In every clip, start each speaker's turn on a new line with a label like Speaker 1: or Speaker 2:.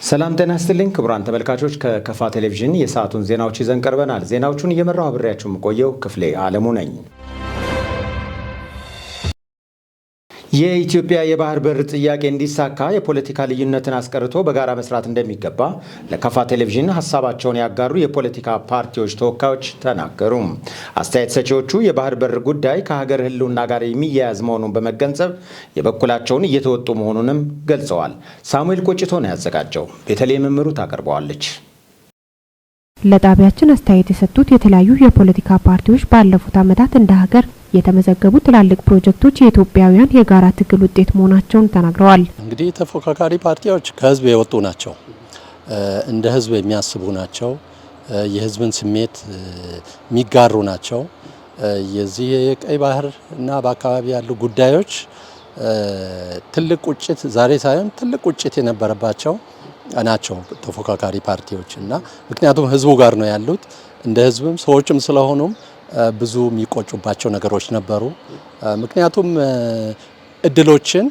Speaker 1: ሰላም ጤና ይስጥልኝ ክቡራን ተመልካቾች ከከፋ ቴሌቪዥን የሰዓቱን ዜናዎች ይዘን ቀርበናል። ዜናዎቹን እየመራው አብሬያችሁ የምቆየው ክፍሌ አለሙ ነኝ። የኢትዮጵያ የባህር በር ጥያቄ እንዲሳካ የፖለቲካ ልዩነትን አስቀርቶ በጋራ መስራት እንደሚገባ ለከፋ ቴሌቪዥን ሀሳባቸውን ያጋሩ የፖለቲካ ፓርቲዎች ተወካዮች ተናገሩ። አስተያየት ሰጪዎቹ የባህር በር ጉዳይ ከሀገር ሕልውና ጋር የሚያያዝ መሆኑን በመገንዘብ የበኩላቸውን እየተወጡ መሆኑንም ገልጸዋል። ሳሙኤል ቆጭቶ ነው ያዘጋጀው። ቤተልሔም መምሩ ታቀርበዋለች።
Speaker 2: ለጣቢያችን አስተያየት የሰጡት የተለያዩ የፖለቲካ ፓርቲዎች ባለፉት ዓመታት እንደ ሀገር የተመዘገቡ ትላልቅ ፕሮጀክቶች የኢትዮጵያውያን የጋራ ትግል ውጤት መሆናቸውን ተናግረዋል።
Speaker 3: እንግዲህ ተፎካካሪ ፓርቲዎች ከህዝብ የወጡ ናቸው፣ እንደ ህዝብ የሚያስቡ ናቸው፣ የህዝብን ስሜት የሚጋሩ ናቸው። የዚህ የቀይ ባህር እና በአካባቢ ያሉ ጉዳዮች ትልቅ ቁጭት ዛሬ ሳይሆን ትልቅ ቁጭት የነበረባቸው ናቸው ተፎካካሪ ፓርቲዎች እና ምክንያቱም ህዝቡ ጋር ነው ያሉት። እንደ ህዝብም ሰዎችም ስለሆኑም ብዙ የሚቆጩባቸው ነገሮች ነበሩ። ምክንያቱም እድሎችን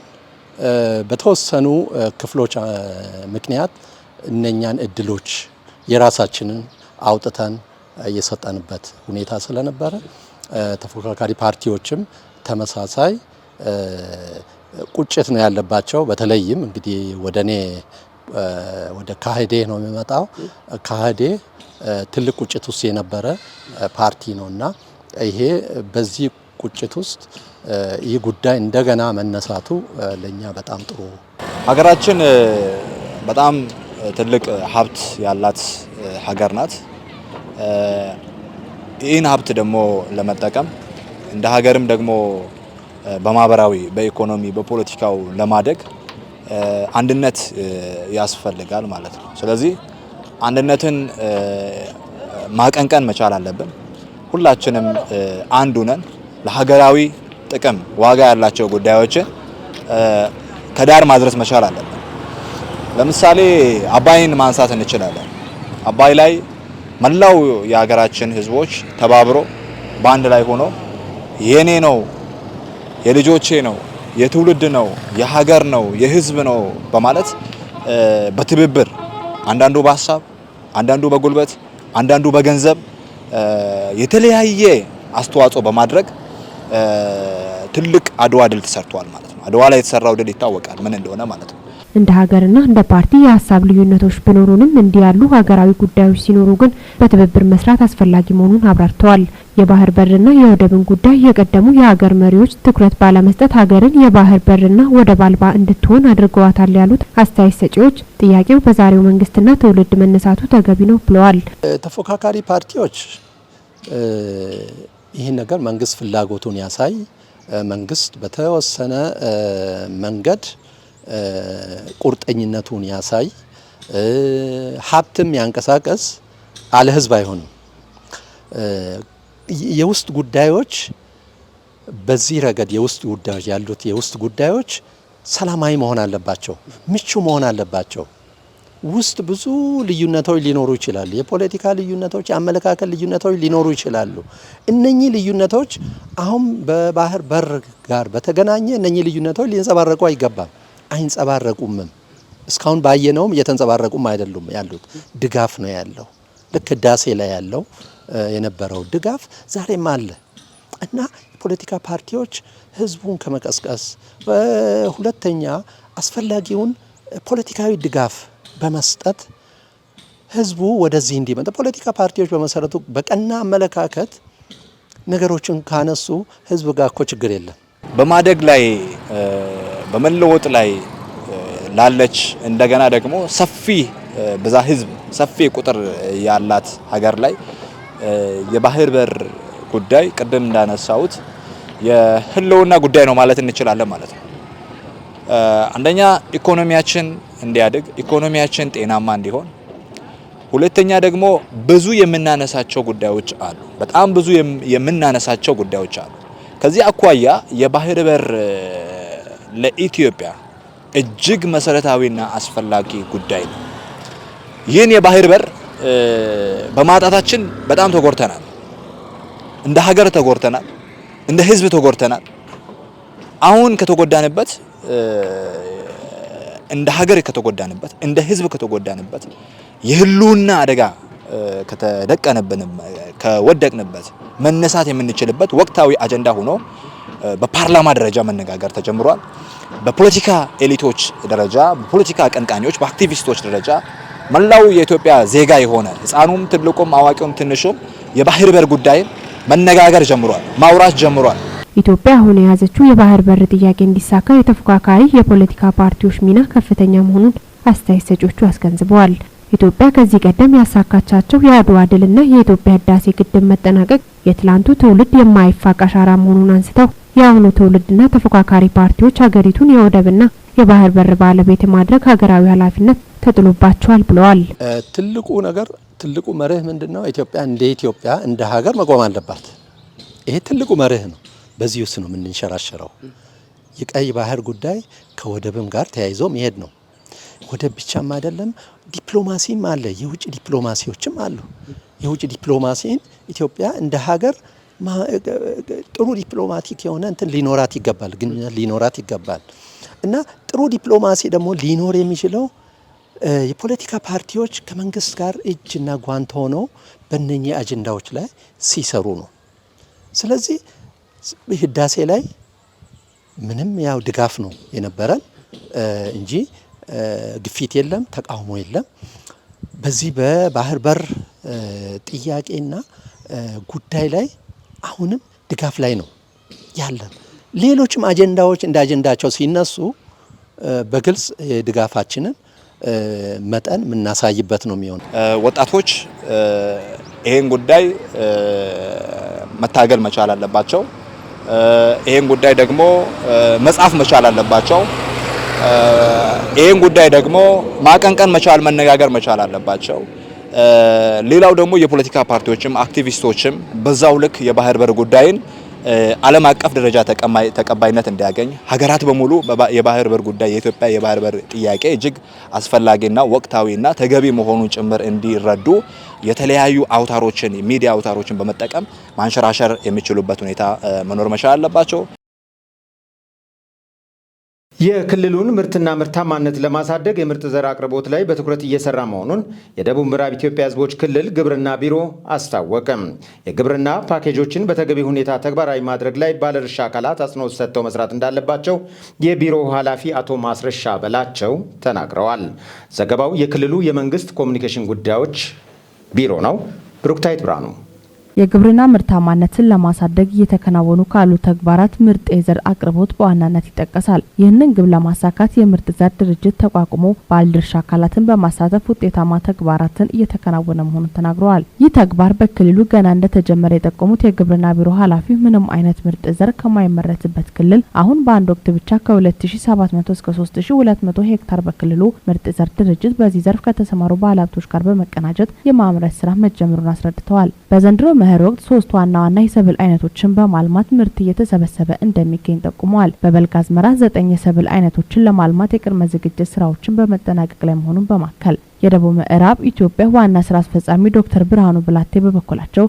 Speaker 3: በተወሰኑ ክፍሎች ምክንያት እነኛን እድሎች የራሳችንን አውጥተን እየሰጠንበት ሁኔታ ስለነበረ ተፎካካሪ ፓርቲዎችም ተመሳሳይ ቁጭት ነው ያለባቸው። በተለይም እንግዲህ ወደ ካህዴ ነው የሚመጣው። ካህዴ ትልቅ ቁጭት ውስጥ የነበረ ፓርቲ ነውና ይሄ በዚህ ቁጭት ውስጥ ይህ ጉዳይ እንደገና መነሳቱ ለኛ በጣም ጥሩ።
Speaker 4: ሀገራችን በጣም ትልቅ ሀብት ያላት ሀገር ናት። ይህን ሀብት ደግሞ ለመጠቀም እንደ ሀገርም ደግሞ በማህበራዊ፣ በኢኮኖሚ፣ በፖለቲካው ለማደግ አንድነት ያስፈልጋል ማለት ነው። ስለዚህ አንድነትን ማቀንቀን መቻል አለብን። ሁላችንም አንድ ሆነን ለሀገራዊ ጥቅም ዋጋ ያላቸው ጉዳዮችን ከዳር ማድረስ መቻል አለብን። ለምሳሌ አባይን ማንሳት እንችላለን። አባይ ላይ መላው የሀገራችን ህዝቦች ተባብሮ በአንድ ላይ ሆኖ የኔ ነው፣ የልጆቼ ነው፣ የትውልድ ነው፣ የሀገር ነው፣ የህዝብ ነው በማለት በትብብር አንዳንዱ በሀሳብ፣ አንዳንዱ በጉልበት፣ አንዳንዱ በገንዘብ የተለያየ አስተዋጽኦ በማድረግ ትልቅ አድዋ ድል ተሰርቷል ማለት ነው። አድዋ ላይ የተሰራው ድል ይታወቃል ምን እንደሆነ ማለት ነው።
Speaker 2: እንደ ሀገርና እንደ ፓርቲ የሀሳብ ልዩነቶች ቢኖሩንም እንዲህ ያሉ ሀገራዊ ጉዳዮች ሲኖሩ ግን በትብብር መስራት አስፈላጊ መሆኑን አብራርተዋል። የባህር በርና የወደብን ጉዳይ የቀደሙ የሀገር መሪዎች ትኩረት ባለመስጠት ሀገርን የባህር በርና ወደብ አልባ እንድትሆን አድርገዋታል ያሉት አስተያየት ሰጪዎች ጥያቄው በዛሬው መንግስትና ትውልድ መነሳቱ ተገቢ ነው ብለዋል።
Speaker 3: ተፎካካሪ ፓርቲዎች ይህን ነገር መንግስት ፍላጎቱን ያሳይ፣ መንግስት በተወሰነ መንገድ ቁርጠኝነቱን ያሳይ፣ ሀብትም ያንቀሳቀስ፣ አለ ህዝብ አይሆንም። የውስጥ ጉዳዮች በዚህ ረገድ የውስጥ ጉዳዮች ያሉት የውስጥ ጉዳዮች ሰላማዊ መሆን አለባቸው፣ ምቹ መሆን አለባቸው። ውስጥ ብዙ ልዩነቶች ሊኖሩ ይችላሉ። የፖለቲካ ልዩነቶች፣ የአመለካከት ልዩነቶች ሊኖሩ ይችላሉ። እነኚህ ልዩነቶች አሁን በባህር በር ጋር በተገናኘ እነኚህ ልዩነቶች ሊንጸባረቁ አይገባም፣ አይንጸባረቁምም። እስካሁን ባየነውም እየተንጸባረቁም አይደሉም ያሉት። ድጋፍ ነው ያለው። ልክ ህዳሴ ላይ ያለው የነበረው ድጋፍ ዛሬም አለ እና የፖለቲካ ፓርቲዎች ህዝቡን ከመቀስቀስ ሁለተኛ አስፈላጊውን ፖለቲካዊ ድጋፍ በመስጠት ህዝቡ ወደዚህ እንዲመጣ ፖለቲካ ፓርቲዎች በመሰረቱ በቀና አመለካከት ነገሮችን ካነሱ ህዝብ ጋር እኮ ችግር የለም።
Speaker 4: በማደግ ላይ በመለወጥ ላይ ላለች እንደገና ደግሞ ሰፊ በዛ ህዝብ ሰፊ ቁጥር ያላት ሀገር ላይ የባህር በር ጉዳይ ቅድም እንዳነሳሁት የህልውና ጉዳይ ነው ማለት እንችላለን ማለት ነው። አንደኛ ኢኮኖሚያችን እንዲያድግ፣ ኢኮኖሚያችን ጤናማ እንዲሆን፣ ሁለተኛ ደግሞ ብዙ የምናነሳቸው ጉዳዮች አሉ። በጣም ብዙ የምናነሳቸው ጉዳዮች አሉ። ከዚህ አኳያ የባህር በር ለኢትዮጵያ እጅግ መሰረታዊና አስፈላጊ ጉዳይ ነው። ይህን የባህር በር በማጣታችን በጣም ተጎድተናል። እንደ ሀገር ተጎድተናል፣ እንደ ህዝብ ተጎድተናል። አሁን ከተጎዳንበት እንደ ሀገር ከተጎዳንበት እንደ ህዝብ ከተጎዳንበት የህልውና አደጋ ከተደቀነብን ከወደቅንበት መነሳት የምንችልበት ወቅታዊ አጀንዳ ሆኖ በፓርላማ ደረጃ መነጋገር ተጀምሯል። በፖለቲካ ኤሊቶች ደረጃ፣ በፖለቲካ አቀንቃኞች፣ በአክቲቪስቶች ደረጃ መላው የኢትዮጵያ ዜጋ የሆነ ህፃኑም ትልቁም አዋቂውም ትንሹም የባህር በር ጉዳይ መነጋገር ጀምሯል፣ ማውራት ጀምሯል።
Speaker 2: ኢትዮጵያ አሁን የያዘችው የባህር በር ጥያቄ እንዲሳካ የተፎካካሪ የፖለቲካ ፓርቲዎች ሚና ከፍተኛ መሆኑን አስተያየት ሰጪዎቹ አስገንዝበዋል። ኢትዮጵያ ከዚህ ቀደም ያሳካቻቸው የአድዋ ድልና የኢትዮጵያ ህዳሴ ግድብ መጠናቀቅ የትላንቱ ትውልድ የማይፋቅ አሻራ መሆኑን አንስተው የአሁኑ ትውልድና ተፎካካሪ ፓርቲዎች ሀገሪቱን የወደብና የባህር በር ባለቤት ማድረግ ሀገራዊ ኃላፊነት ተጥሎባቸዋል ብለዋል።
Speaker 3: ትልቁ መርህ ምንድነው? ኢትዮጵያ እንደ ሀገር መቆም አለባት። ይሄ ትልቁ መርህ ነው። በዚህ ውስጥ ነው የምንንሸራሸረው። የቀይ ባህር ጉዳይ ከወደብም ጋር ተያይዞ መሄድ ነው። ወደብ ብቻም አይደለም፣ ዲፕሎማሲም አለ፣ የውጭ ዲፕሎማሲዎችም አሉ። የውጭ ዲፕሎማሲን ኢትዮጵያ እንደ ሀገር ጥሩ ዲፕሎማቲክ የሆነ እንትን ሊኖራት ይገባል፣ ግንኙነት ሊኖራት ይገባል። እና ጥሩ ዲፕሎማሲ ደግሞ ሊኖር የሚችለው የፖለቲካ ፓርቲዎች ከመንግስት ጋር እጅና ጓንት ሆነው በእነኚህ አጀንዳዎች ላይ ሲሰሩ ነው። ስለዚህ ህዳሴ ላይ ምንም ያው ድጋፍ ነው የነበረን እንጂ ግፊት የለም፣ ተቃውሞ የለም። በዚህ በባህር በር ጥያቄና ጉዳይ ላይ አሁንም ድጋፍ ላይ ነው ያለን። ሌሎችም አጀንዳዎች እንደ አጀንዳቸው ሲነሱ በግልጽ የድጋፋችንን መጠን የምናሳይበት ነው የሚሆነው። ወጣቶች
Speaker 4: ይሄን ጉዳይ መታገል መቻል አለባቸው። ይሄን ጉዳይ ደግሞ መጻፍ መቻል አለባቸው። ይሄን ጉዳይ ደግሞ ማቀንቀን መቻል፣ መነጋገር መቻል አለባቸው። ሌላው ደግሞ የፖለቲካ ፓርቲዎችም አክቲቪስቶችም በዛው ልክ የባህር በር ጉዳይን ዓለም አቀፍ ደረጃ ተቀባይነት እንዲያገኝ ሀገራት በሙሉ የባህር በር ጉዳይ የኢትዮጵያ የባህር በር ጥያቄ እጅግ አስፈላጊና ወቅታዊና ተገቢ መሆኑን ጭምር እንዲረዱ የተለያዩ አውታሮችን ሚዲያ አውታሮችን በመጠቀም ማንሸራሸር የሚችሉበት ሁኔታ መኖር መቻል አለባቸው።
Speaker 1: የክልሉን ምርትና ምርታማነት ለማሳደግ የምርጥ ዘር አቅርቦት ላይ በትኩረት እየሰራ መሆኑን የደቡብ ምዕራብ ኢትዮጵያ ሕዝቦች ክልል ግብርና ቢሮ አስታወቀም። የግብርና ፓኬጆችን በተገቢ ሁኔታ ተግባራዊ ማድረግ ላይ ባለድርሻ አካላት አጽንኦት ሰጥተው መስራት እንዳለባቸው የቢሮው ኃላፊ አቶ ማስረሻ በላቸው ተናግረዋል። ዘገባው የክልሉ የመንግስት ኮሚኒኬሽን ጉዳዮች ቢሮ ነው። ብሩክታይት ብርሃኑ።
Speaker 5: የግብርና ምርታማነትን ለማሳደግ እየተከናወኑ ካሉ ተግባራት ምርጥ የዘር አቅርቦት በዋናነት ይጠቀሳል። ይህንን ግብ ለማሳካት የምርጥ ዘር ድርጅት ተቋቁሞ ባለድርሻ አካላትን በማሳተፍ ውጤታማ ተግባራትን እየተከናወነ መሆኑን ተናግረዋል። ይህ ተግባር በክልሉ ገና እንደተጀመረ የጠቆሙት የግብርና ቢሮ ኃላፊ ምንም አይነት ምርጥ ዘር ከማይመረትበት ክልል አሁን በአንድ ወቅት ብቻ ከ2700 እስከ 3200 ሄክታር በክልሉ ምርጥ ዘር ድርጅት በዚህ ዘርፍ ከተሰማሩ ባለሀብቶች ጋር በመቀናጀት የማምረት ስራ መጀመሩን አስረድተዋል። በዘንድሮ መኸር ወቅት 3 ዋና የሰብል አይነቶችን በማልማት ምርት እየተሰበሰበ እንደሚገኝ ጠቁመዋል። በበልግ አዝመራ 9 የሰብል አይነቶችን ለማልማት የቅድመ ዝግጅት ስራዎችን በመጠናቀቅ ላይ መሆኑን በማከል የደቡብ ምዕራብ ኢትዮጵያ ዋና ስራ አስፈጻሚ ዶክተር ብርሃኑ ብላቴ በበኩላቸው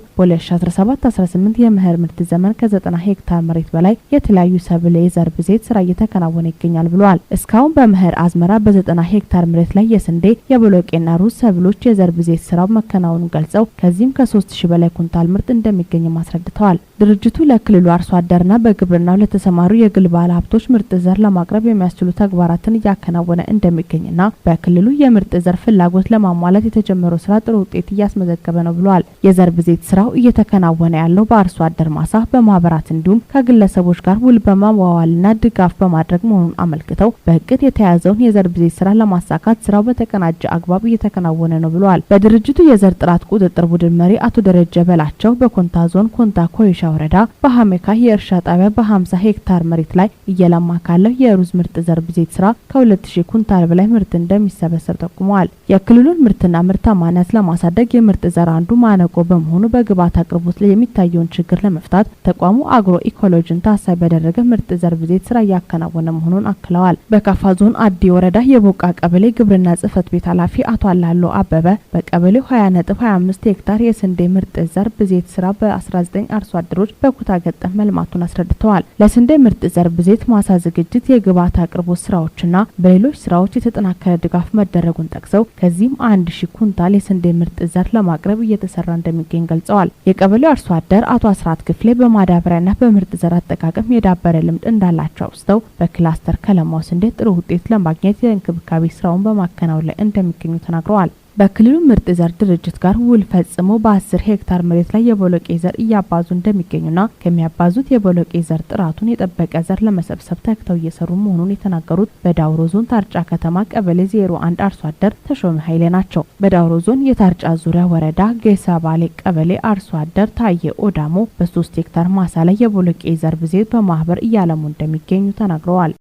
Speaker 5: በ2017-18 የመኸር ምርት ዘመን ከ90 ሄክታር መሬት በላይ የተለያዩ ሰብል የዘር ብዜት ስራ እየተከናወነ ይገኛል ብለዋል። እስካሁን በመኸር አዝመራ በ90 ሄክታር መሬት ላይ የስንዴ፣ የቦሎቄና ሩዝ ሰብሎች የዘር ብዜት ስራው መከናወኑን ገልጸው ከዚህም ከ3000 በላይ ኩንታል ምርት እንደሚገኝ አስረድተዋል። ድርጅቱ ለክልሉ አርሶ አደርና በግብርናው ለተሰማሩ የግል ባለ ሀብቶች ምርጥ ዘር ለማቅረብ የሚያስችሉ ተግባራትን እያከናወነ እንደሚገኝና በክልሉ የምርጥ ዘር ፍላጎት ለማሟላት የተጀመረው ስራ ጥሩ ውጤት እያስመዘገበ ነው ብለዋል። የዘር ብዜት ስራው እየተከናወነ ያለው በአርሶ አደር ማሳ በማህበራት እንዲሁም ከግለሰቦች ጋር ውል በማዋዋልና ድጋፍ በማድረግ መሆኑን አመልክተው በእቅድ የተያዘውን የዘር ብዜት ስራ ለማሳካት ስራው በተቀናጀ አግባብ እየተከናወነ ነው ብለዋል። በድርጅቱ የዘር ጥራት ቁጥጥር ቡድን መሪ አቶ ደረጀ በላቸው በኮንታ ዞን ኮንታ ኮይሻ ወረዳ በሐሜካ የእርሻ ጣቢያ በ50 ሄክታር መሬት ላይ እየለማ ካለው የሩዝ ምርጥ ዘር ብዜት ስራ ከ2000 ኩንታል በላይ ምርት እንደሚሰበሰብ ጠቁመዋል። የክልሉን ምርትና ምርታማነት ለማሳደግ የምርጥ ዘር አንዱ ማነቆ በመሆኑ በግብዓት አቅርቦት ላይ የሚታየውን ችግር ለመፍታት ተቋሙ አግሮ ኢኮሎጂን ታሳቢ ያደረገ ምርጥ ዘር ብዜት ስራ እያከናወነ መሆኑን አክለዋል። በካፋ ዞን አዲ ወረዳ የቦቃ ቀበሌ ግብርና ጽህፈት ቤት ኃላፊ አቶ አላሎ አበበ በቀበሌው 20.25 ሄክታር የስንዴ ምርጥ ዘር ብዜት ስራ በ19 አርሶ አደሮች ሄክታሮች በኩታ ገጠም መልማቱን አስረድተዋል። ለስንዴ ምርጥ ዘር ብዜት ማሳ ዝግጅት፣ የግብዓት አቅርቦት ስራዎችና በሌሎች ስራዎች የተጠናከረ ድጋፍ መደረጉን ጠቅሰው ከዚህም 1000 ኩንታል የስንዴ ምርጥ ዘር ለማቅረብ እየተሰራ እንደሚገኝ ገልጸዋል። የቀበሌው አርሶ አደር አቶ አስራት ክፍሌ በማዳበሪያና በምርጥ ዘር አጠቃቀም የዳበረ ልምድ እንዳላቸው አውስተው በክላስተር ከለማው ስንዴ ጥሩ ውጤት ለማግኘት የእንክብካቤ ስራውን በማከናወን ላይ እንደሚገኙ ተናግረዋል። በክልሉ ምርጥ ዘር ድርጅት ጋር ውል ፈጽሞ በ10 ሄክታር መሬት ላይ የቦሎቄ ዘር እያባዙ እንደሚገኙና ከሚያባዙት የቦሎቄ ዘር ጥራቱን የጠበቀ ዘር ለመሰብሰብ ተግተው እየሰሩ መሆኑን የተናገሩት በዳውሮ ዞን ታርጫ ከተማ ቀበሌ 01 አርሶ አደር ተሾመ ኃይሌ ናቸው። በዳውሮ ዞን የታርጫ ዙሪያ ወረዳ ጌሳ ባሌ ቀበሌ አርሶ አደር ታየ ኦዳሞ በ3 ሄክታር ማሳ ላይ የቦሎቄ ዘር ብዜት በማህበር እያለሙ እንደሚገኙ ተናግረዋል።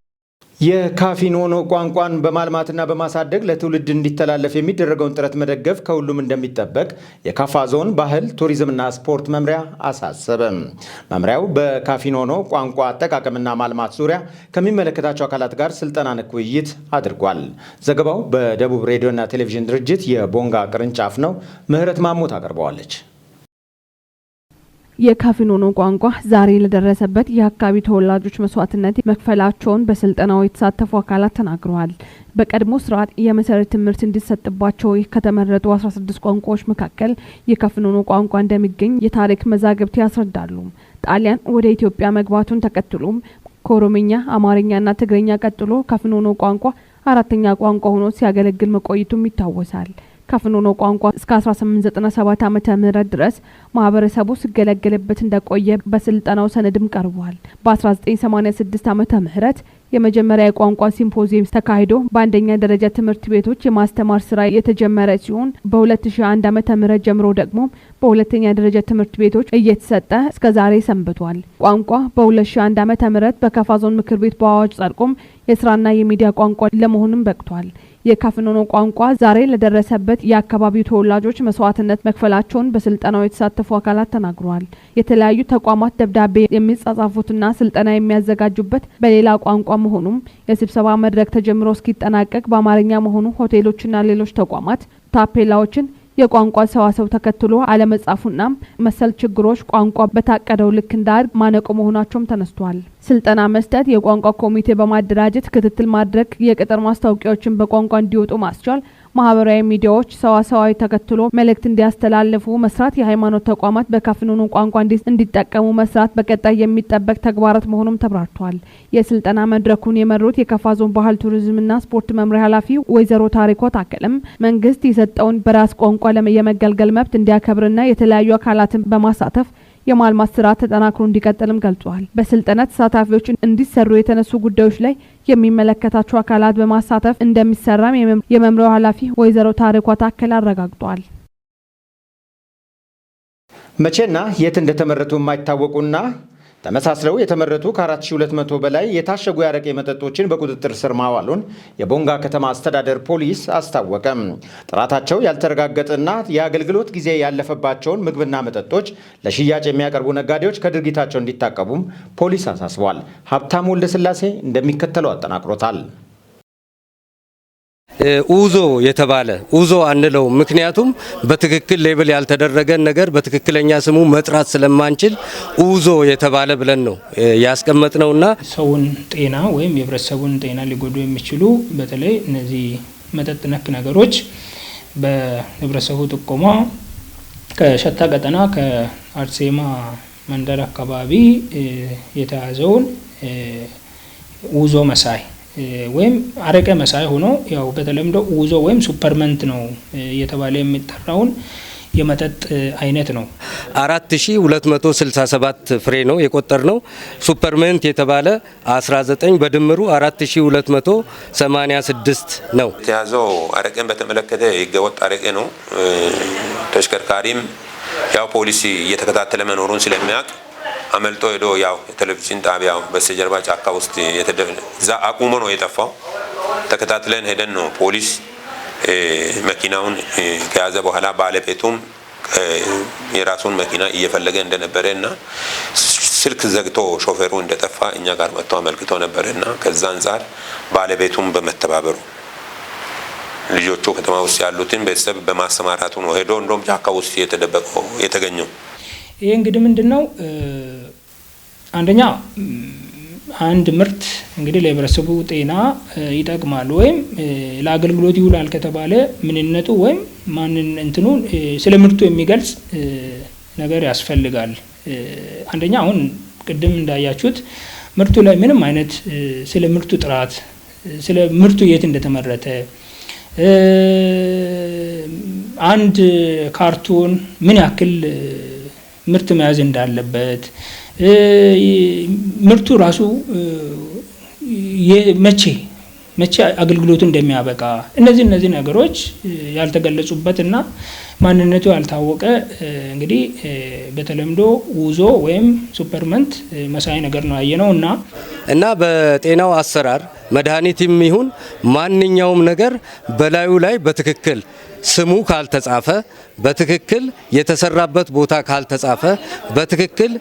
Speaker 1: የካፊኖኖ ቋንቋን በማልማትና በማሳደግ ለትውልድ እንዲተላለፍ የሚደረገውን ጥረት መደገፍ ከሁሉም እንደሚጠበቅ የካፋ ዞን ባህል ቱሪዝምና ስፖርት መምሪያ አሳሰበ። መምሪያው በካፊኖኖ ቋንቋ አጠቃቀምና ማልማት ዙሪያ ከሚመለከታቸው አካላት ጋር ስልጠና ነክ ውይይት አድርጓል። ዘገባው በደቡብ ሬዲዮና ቴሌቪዥን ድርጅት የቦንጋ ቅርንጫፍ ነው። ምህረት ማሞት አቀርበዋለች።
Speaker 6: የካፊኖኖ ቋንቋ ዛሬ ለደረሰበት የአካባቢ ተወላጆች መስዋዕትነት መክፈላቸውን በስልጠናው የተሳተፉ አካላት ተናግረዋል። በቀድሞ ስርዓት የመሰረት ትምህርት እንዲሰጥባቸው ከተመረጡ 16 ቋንቋዎች መካከል የካፊኖኖ ቋንቋ እንደሚገኝ የታሪክ መዛግብት ያስረዳሉ። ጣሊያን ወደ ኢትዮጵያ መግባቱን ተከትሎም ከኦሮምኛ፣ አማርኛና ትግርኛ ቀጥሎ ካፊኖኖ ቋንቋ አራተኛ ቋንቋ ሆኖ ሲያገለግል መቆየቱም ይታወሳል። ካፊኖኖ ቋንቋ እስከ 1897 ዓመተ ምህረት ድረስ ማህበረሰቡ ሲገለገልበት እንደቆየ በስልጠናው ሰነድም ቀርቧል። በ1986 ዓመተ ምህረት የመጀመሪያ የቋንቋ ሲምፖዚየም ተካሂዶ በአንደኛ ደረጃ ትምህርት ቤቶች የማስተማር ስራ የተጀመረ ሲሆን በ2001 ዓመተ ምህረት ጀምሮ ደግሞ በሁለተኛ ደረጃ ትምህርት ቤቶች እየተሰጠ እስከ ዛሬ ሰንብቷል። ቋንቋ በ2001 ዓመተ ምህረት በካፋ ዞን ምክር ቤት በአዋጅ ጸድቆም የስራና የሚዲያ ቋንቋ ለመሆንም በቅቷል። የካፊኖኖ ቋንቋ ዛሬ ለደረሰበት የአካባቢው ተወላጆች መስዋዕትነት መክፈላቸውን በስልጠናው የተሳተፉ አካላት ተናግረዋል። የተለያዩ ተቋማት ደብዳቤ የሚጻጻፉትና ስልጠና የሚያዘጋጁበት በሌላ ቋንቋ መሆኑም የስብሰባ መድረክ ተጀምሮ እስኪጠናቀቅ በአማርኛ መሆኑ ሆቴሎችና ሌሎች ተቋማት ታፔላዎችን የቋንቋ ሰዋሰው ተከትሎ አለመጻፉና መሰል ችግሮች ቋንቋ በታቀደው ልክ እንዳያድግ ማነቆ መሆናቸውም ተነስቷል። ስልጠና መስጠት፣ የቋንቋ ኮሚቴ በማደራጀት ክትትል ማድረግ፣ የቅጥር ማስታወቂያዎችን በቋንቋ እንዲወጡ ማስቻል፣ ማህበራዊ ሚዲያዎች ሰዋሰዋዊ ተከትሎ መልእክት እንዲያስተላልፉ መስራት፣ የሃይማኖት ተቋማት በካፊኖኖ ቋንቋ እንዲጠቀሙ መስራት በቀጣይ የሚጠበቅ ተግባራት መሆኑም ተብራርቷል። የስልጠና መድረኩን የመሩት የካፋ ዞን ባህል ቱሪዝምና ስፖርት መምሪያ ኃላፊ ወይዘሮ ታሪኮ ታከለም መንግስት የሰጠውን በራስ ቋንቋ የመገልገል መብት እንዲያከብርና የተለያዩ አካላትን በማሳተፍ የማልማት ስራ ተጠናክሮ እንዲቀጥልም ገልጸዋል። በስልጠና ተሳታፊዎች እንዲሰሩ የተነሱ ጉዳዮች ላይ የሚመለከታቸው አካላት በማሳተፍ እንደሚሰራም የመምሪያው ኃላፊ ወይዘሮ ታሪኳ ታከለ አረጋግጠዋል።
Speaker 1: መቼና የት እንደተመረቱ የማይታወቁና ተመሳስለው የተመረቱ ከ4200 በላይ የታሸጉ ያረቄ መጠጦችን በቁጥጥር ስር ማዋሉን የቦንጋ ከተማ አስተዳደር ፖሊስ አስታወቀም። ጥራታቸው ያልተረጋገጠና የአገልግሎት ጊዜ ያለፈባቸውን ምግብና መጠጦች ለሽያጭ የሚያቀርቡ ነጋዴዎች ከድርጊታቸው እንዲታቀቡም ፖሊስ አሳስቧል። ሀብታሙ ወልደስላሴ እንደሚከተለው አጠናቅሮታል።
Speaker 7: ኡዞ የተባለ ኡዞ አንለው፣ ምክንያቱም በትክክል ሌብል ያልተደረገን ነገር በትክክለኛ ስሙ መጥራት ስለማንችል ኡዞ የተባለ ብለን ነው ያስቀመጥነውና
Speaker 8: ሰውን ጤና ወይም የህብረተሰቡን ጤና ሊጎዱ የሚችሉ በተለይ እነዚህ መጠጥ ነክ ነገሮች በህብረተሰቡ ጥቆማ ከሸታ ቀጠና ከአርሴማ መንደር አካባቢ የተያዘውን ኡዞ መሳይ ወይም አረቄ መሳይ ሆኖ ያው በተለምዶ ኡዞ ወይም ሱፐርመንት ነው እየተባለ የሚጠራውን የመጠጥ አይነት ነው። 4267 ፍሬ ነው የቆጠርነው። ሱፐርመንት የተባለ 19 በድምሩ 4286 ነው።
Speaker 9: የተያዘው አረቄን በተመለከተ ህገወጥ አረቄ ነው። ተሽከርካሪም ያው ፖሊሲ እየተከታተለ መኖሩን ስለሚያውቅ አመልጦ ሄዶ ያው የቴሌቪዥን ጣቢያው በስተጀርባ ጫካ ውስጥ እዛ አቁሞ ነው የጠፋው። ተከታትለን ሄደን ነው ፖሊስ መኪናውን ከያዘ በኋላ ባለቤቱም የራሱን መኪና እየፈለገ እንደነበረና ስልክ ዘግቶ ሾፌሩ እንደጠፋ እኛ ጋር መጥቶ አመልክቶ ነበርና ከዛ አንፃር ባለቤቱም በመተባበሩ ልጆቹ ከተማ ውስጥ ያሉትን ቤተሰብ በማሰማራቱ ነው ሄዶ እንደም ጫካ ውስጥ የተደበቀው የተገኘው።
Speaker 10: ይሄ እንግዲህ ምንድነው አንደኛ አንድ ምርት እንግዲህ ለህብረተሰቡ ጤና ይጠቅማል ወይም ለአገልግሎት ይውላል ከተባለ ምንነቱ ወይም ማንን እንትኑ ስለ ምርቱ የሚገልጽ ነገር ያስፈልጋል። አንደኛ አሁን ቅድም እንዳያችሁት ምርቱ ላይ ምንም አይነት ስለ ምርቱ ጥራት ስለ ምርቱ የት እንደተመረተ አንድ ካርቶን ምን ያክል ምርት መያዝ እንዳለበት ምርቱ ራሱ መቼ አገልግሎቱ እንደሚያበቃ እነዚህ ነገሮች ያልተገለጹበትና ማንነቱ ያልታወቀ እንግዲህ በተለምዶ ውዞ ወይም ሱፐርመንት መሳይ ነገር ነው ያየነውና
Speaker 7: እና በጤናው አሰራር መድኃኒትም ይሁን ማንኛውም ነገር በላዩ ላይ በትክክል ስሙ ካልተጻፈ በትክክል የተሰራበት ቦታ ካልተጻፈ በትክክል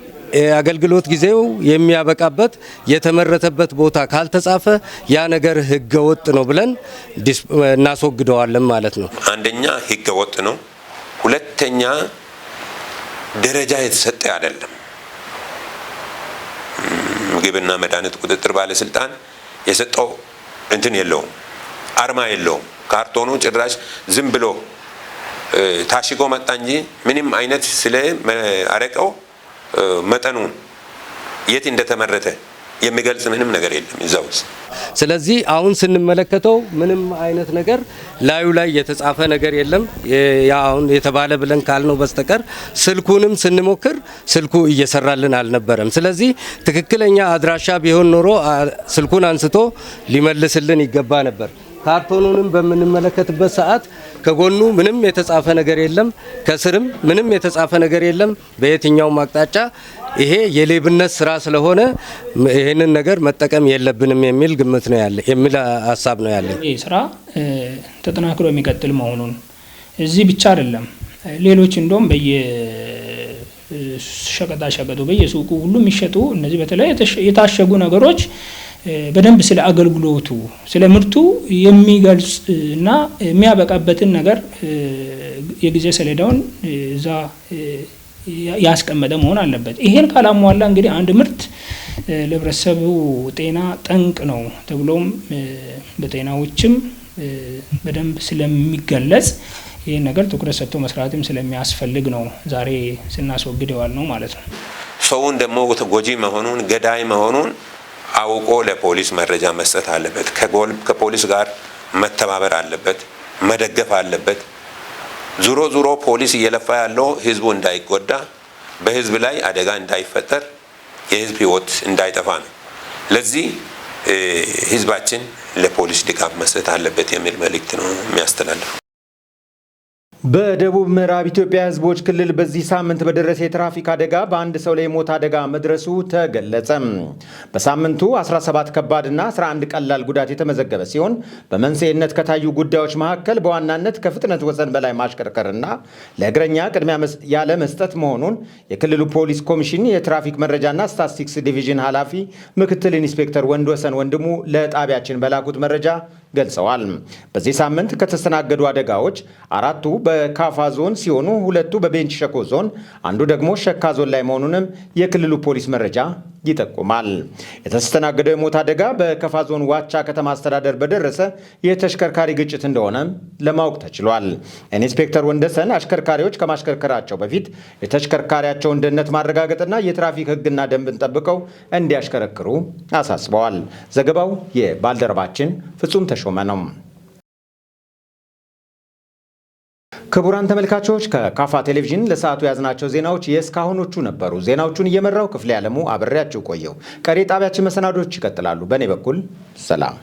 Speaker 7: አገልግሎት ጊዜው የሚያበቃበት የተመረተበት ቦታ ካልተጻፈ ያ ነገር ህገወጥ ነው ብለን እናስወግደዋለን ማለት ነው።
Speaker 9: አንደኛ ህገወጥ ነው፣ ሁለተኛ ደረጃ የተሰጠ አይደለም። ምግብና መድኃኒት ቁጥጥር ባለስልጣን የሰጠው እንትን የለውም፣ አርማ የለውም። ካርቶኑ ጭራሽ ዝም ብሎ ታሽጎ መጣ እንጂ ምንም አይነት ስለ አረቀው መጠኑ የት እንደተመረተ የሚገልጽ ምንም ነገር የለም እዛ ውስጥ።
Speaker 7: ስለዚህ አሁን ስንመለከተው ምንም አይነት ነገር ላዩ ላይ የተጻፈ ነገር የለም። ያ አሁን የተባለ ብለን ካልነው በስተቀር ስልኩንም ስንሞክር ስልኩ እየሰራልን አልነበረም። ስለዚህ ትክክለኛ አድራሻ ቢሆን ኖሮ ስልኩን አንስቶ ሊመልስልን ይገባ ነበር። ካርቶኑንም በምንመለከትበት ሰዓት ከጎኑ ምንም የተጻፈ ነገር የለም፣ ከስርም ምንም የተጻፈ ነገር የለም። በየትኛውም አቅጣጫ ይሄ የሌብነት ስራ ስለሆነ ይሄንን ነገር መጠቀም የለብንም የሚል ግምት ነው ያለ የሚል ሀሳብ ነው ያለ።
Speaker 10: ይሄ ስራ ተጠናክሮ የሚቀጥል መሆኑን እዚህ ብቻ አይደለም፣ ሌሎች እንደውም በየሸቀጣ ሸቀጡ በየሱቁ ሁሉ የሚሸጡ እነዚህ በተለይ የታሸጉ ነገሮች በደንብ ስለ አገልግሎቱ ስለ ምርቱ የሚገልጽ እና የሚያበቃበትን ነገር የጊዜ ሰሌዳውን እዛ ያስቀመጠ መሆን አለበት። ይሄን ካላሟላ እንግዲህ አንድ ምርት ለህብረተሰቡ ጤና ጠንቅ ነው ተብሎም በጤናዎችም በደንብ ስለሚገለጽ ይሄን ነገር ትኩረት ሰጥቶ መስራትም ስለሚያስፈልግ ነው ዛሬ ስናስወግደዋል ነው ማለት ነው።
Speaker 9: ሰውን ደግሞ ጎጂ መሆኑን ገዳይ መሆኑን አውቆ ለፖሊስ መረጃ መስጠት አለበት። ከፖሊስ ጋር መተባበር አለበት፣ መደገፍ አለበት። ዙሮ ፖሊስ እየለፋ ያለው ህዝቡ እንዳይጎዳ፣ በህዝብ ላይ አደጋ እንዳይፈጠር፣ የህዝብ ህይወት እንዳይጠፋ ነው። ለዚህ ህዝባችን ለፖሊስ ድጋፍ መስጠት አለበት የሚል መልእክት ነው የሚያስተላልፈው።
Speaker 1: በደቡብ ምዕራብ ኢትዮጵያ ህዝቦች ክልል በዚህ ሳምንት በደረሰ የትራፊክ አደጋ በአንድ ሰው ላይ የሞት አደጋ መድረሱ ተገለጸ። በሳምንቱ 17 ከባድና 11 ቀላል ጉዳት የተመዘገበ ሲሆን በመንስኤነት ከታዩ ጉዳዮች መካከል በዋናነት ከፍጥነት ወሰን በላይ ማሽከርከርና ለእግረኛ ቅድሚያ ያለ መስጠት መሆኑን የክልሉ ፖሊስ ኮሚሽን የትራፊክ መረጃና ስታቲስቲክስ ዲቪዥን ኃላፊ ምክትል ኢንስፔክተር ወንድወሰን ወንድሙ ለጣቢያችን በላኩት መረጃ ገልጸዋል። በዚህ ሳምንት ከተስተናገዱ አደጋዎች 4ቱ በካፋ ዞን ሲሆኑ 2ቱ በቤንች ሸኮ ዞን፣ አንዱ ደግሞ ሸካ ዞን ላይ መሆኑንም የክልሉ ፖሊስ መረጃ ይጠቁማል። የተስተናገደው የሞት አደጋ በከፋ ዞን ዋቻ ከተማ አስተዳደር በደረሰ የተሽከርካሪ ግጭት እንደሆነ ለማወቅ ተችሏል። ኢንስፔክተር ወንደሰን አሽከርካሪዎች ከማሽከርከራቸው በፊት የተሽከርካሪያቸውን ደህንነት ማረጋገጥና የትራፊክ ሕግና ደንብን ጠብቀው እንዲያሽከረክሩ አሳስበዋል። ዘገባው የባልደረባችን ፍጹም ተሾመ ነው። ክቡራን ተመልካቾች ከካፋ ቴሌቪዥን ለሰዓቱ ያዝናቸው ዜናዎች የእስካሁኖቹ ነበሩ። ዜናዎቹን እየመራው ክፍሌ ዓለሙ አብሬያችሁ ቆየው። ቀሪ ጣቢያችን መሰናዶች ይቀጥላሉ። በእኔ በኩል ሰላም።